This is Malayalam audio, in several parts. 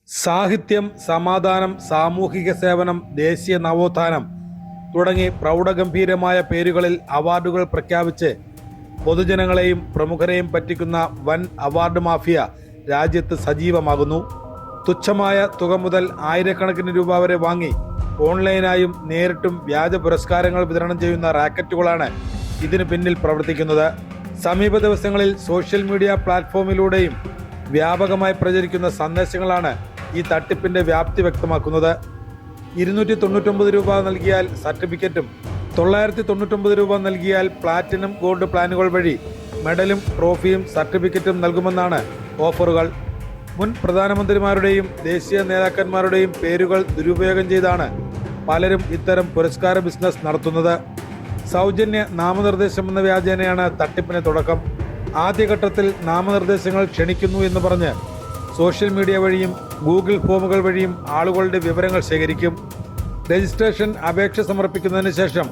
സാഹിത്യം, സമാധാനം, സാമൂഹിക സേവനം, ദേശീയ നവോത്ഥാനം തുടങ്ങി പ്രൗഢഗംഭീരമായ പേരുകളിൽ അവാർഡുകൾ പ്രഖ്യാപിച്ച് പൊതുജനങ്ങളെയും പ്രമുഖരെയും പറ്റിക്കുന്ന വൻ അവാർഡ് മാഫിയ രാജ്യത്ത് സജീവമാകുന്നു. തുച്ഛമായ തുക മുതൽ ആയിരക്കണക്കിന് രൂപ വരെ വാങ്ങി ഓൺലൈനായും നേരിട്ടും വ്യാജ പുരസ്കാരങ്ങൾ വിതരണം ചെയ്യുന്ന റാക്കറ്റുകളാണ് ഇതിനു പിന്നിൽ പ്രവർത്തിക്കുന്നത്. സമീപ ദിവസങ്ങളിൽ സോഷ്യൽ മീഡിയ പ്ലാറ്റ്ഫോമിലൂടെയും വ്യാപകമായി പ്രചരിക്കുന്ന സന്ദേശങ്ങളാണ് ഈ തട്ടിപ്പിന്റെ വ്യാപ്തി വ്യക്തമാക്കുന്നത്. 299 രൂപ നൽകിയാൽ സർട്ടിഫിക്കറ്റും 999 രൂപ നൽകിയാൽ പ്ലാറ്റിനം ഗോൾഡ് പ്ലാനുകൾ വഴി മെഡലും ട്രോഫിയും സർട്ടിഫിക്കറ്റും നൽകുമെന്നാണ് ഓഫറുകൾ. മുൻ പ്രധാനമന്ത്രിമാരുടെയും ദേശീയ നേതാക്കന്മാരുടെയും പേരുകൾ ദുരുപയോഗം ചെയ്താണ് പലരും ഇത്തരം പുരസ്കാര ബിസിനസ് നടത്തുന്നത്. സൗജന്യ നാമനിർദ്ദേശം എന്ന വ്യാജേനയാണ് തട്ടിപ്പിന് തുടക്കം. ആദ്യഘട്ടത്തിൽ നാമനിർദ്ദേശങ്ങൾ ക്ഷണിക്കുന്നു എന്ന് പറഞ്ഞ് സോഷ്യൽ മീഡിയ വഴിയും ഗൂഗിൾ ഫോമുകൾ വഴിയും ആളുകളുടെ വിവരങ്ങൾ ശേഖരിക്കും. രജിസ്ട്രേഷൻ അപേക്ഷ സമർപ്പിക്കുന്നതിന് ശേഷം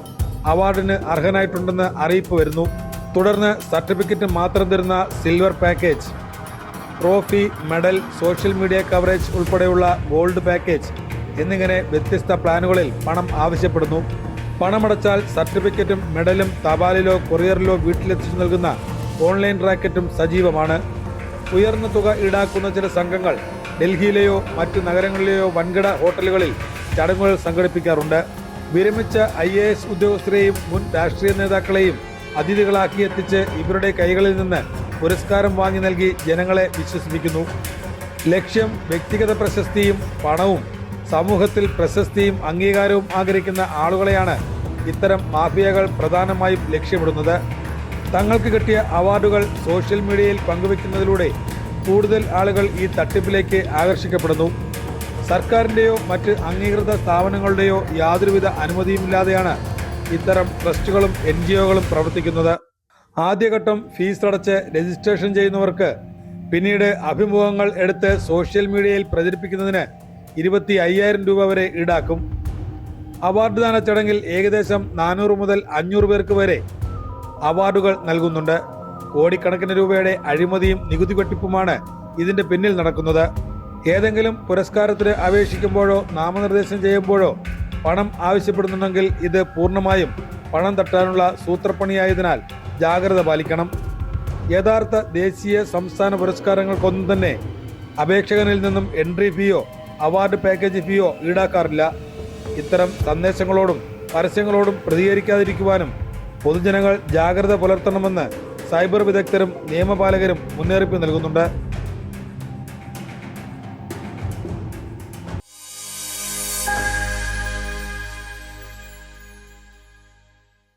അവാർഡിന് അർഹനായിട്ടുണ്ടെന്ന് അറിയിപ്പ് വരുന്നു. തുടർന്ന് സർട്ടിഫിക്കറ്റ് മാത്രം തരുന്ന silver package, trophy, medal, social media coverage ഉൾപ്പെടെയുള്ള ഗോൾഡ് പാക്കേജ് എന്നിങ്ങനെ വ്യത്യസ്ത പ്ലാനുകളിൽ പണം ആവശ്യപ്പെടുന്നു. പണമടച്ചാൽ സർട്ടിഫിക്കറ്റും മെഡലും തപാലിലോ കൊറിയറിലോ വീട്ടിലെത്തിച്ചു നൽകുന്ന ഓൺലൈൻ റാക്കറ്റും സജീവമാണ്. ഉയർന്ന തുക ഈടാക്കുന്ന ചില സംഘങ്ങൾ ഡൽഹിയിലെയോ മറ്റു നഗരങ്ങളിലെയോ വൻകിട ഹോട്ടലുകളിൽ ചടങ്ങുകൾ സംഘടിപ്പിക്കാറുണ്ട്. വിരമിച്ച IAS ഉദ്യോഗസ്ഥരെയും മുൻ രാഷ്ട്രീയ നേതാക്കളെയും അതിഥികളാക്കി എത്തിച്ച് ഇവരുടെ കൈകളിൽ നിന്ന് പുരസ്കാരം വാങ്ങി നൽകി ജനങ്ങളെ വിശ്വസിപ്പിക്കുന്നു. ലക്ഷ്യം വ്യക്തിഗത പ്രശസ്തിയും പണവും സമൂഹത്തിൽ പ്രശസ്തിയും അംഗീകാരവും ആഗ്രഹിക്കുന്ന ആളുകളെയാണ് ഇത്തരം മാഫിയകൾ പ്രധാനമായും ലക്ഷ്യമിടുന്നത്. തങ്ങൾക്ക് കിട്ടിയ അവാർഡുകൾ സോഷ്യൽ മീഡിയയിൽ പങ്കുവെക്കുന്നതിലൂടെ കൂടുതൽ ആളുകൾ ഈ തട്ടിപ്പിലേക്ക് ആകർഷിക്കപ്പെടുന്നു. സർക്കാരിൻ്റെയോ മറ്റ് അംഗീകൃത സ്ഥാപനങ്ങളുടെയോ യാതൊരുവിധ അനുമതിയുമില്ലാതെയാണ് ഇത്തരം ട്രസ്റ്റുകളും NGOകളും പ്രവർത്തിക്കുന്നത്. ആദ്യഘട്ടം ഫീസ് അടച്ച് രജിസ്ട്രേഷൻ ചെയ്യുന്നവർക്ക് പിന്നീട് അഭിമുഖങ്ങൾ എടുത്ത് സോഷ്യൽ മീഡിയയിൽ പ്രചരിപ്പിക്കുന്നതിന് 25,000 രൂപ വരെ ഈടാക്കും. അവാർഡ് ദാന ചടങ്ങിൽ ഏകദേശം 400 മുതൽ 500 പേർക്ക് വരെ അവാർഡുകൾ നൽകുന്നുണ്ട്. കോടിക്കണക്കിന് രൂപയുടെ അഴിമതിയും നികുതി വെട്ടിപ്പുമാണ് ഇതിന്റെ പിന്നിൽ നടക്കുന്നത്. ഏതെങ്കിലും പുരസ്കാരത്തിന് അപേക്ഷിക്കുമ്പോഴോ നാമനിർദ്ദേശം ചെയ്യുമ്പോഴോ പണം ആവശ്യപ്പെടുന്നുണ്ടെങ്കിൽ ഇത് പൂർണ്ണമായും പണം തട്ടാനുള്ള സൂത്രപ്പണിയായതിനാൽ ജാഗ്രത പാലിക്കണം. യഥാർത്ഥ ദേശീയ സംസ്ഥാന പുരസ്കാരങ്ങൾക്കൊന്നും തന്നെ അപേക്ഷകനിൽ നിന്നും എൻട്രി ഫീയോ അവാർഡ് പാക്കേജ് ഫീയോ ഈടാക്കാറില്ല. ഇത്തരം സന്ദേശങ്ങളോടും പരസ്യങ്ങളോടും പ്രതികരിക്കാതിരിക്കുവാനും പൊതുജനങ്ങൾ ജാഗ്രത പുലർത്തണമെന്ന് സൈബർ വിദഗ്ധരും നിയമപാലകരും മുന്നറിയിപ്പ് നൽകുന്നുണ്ട്.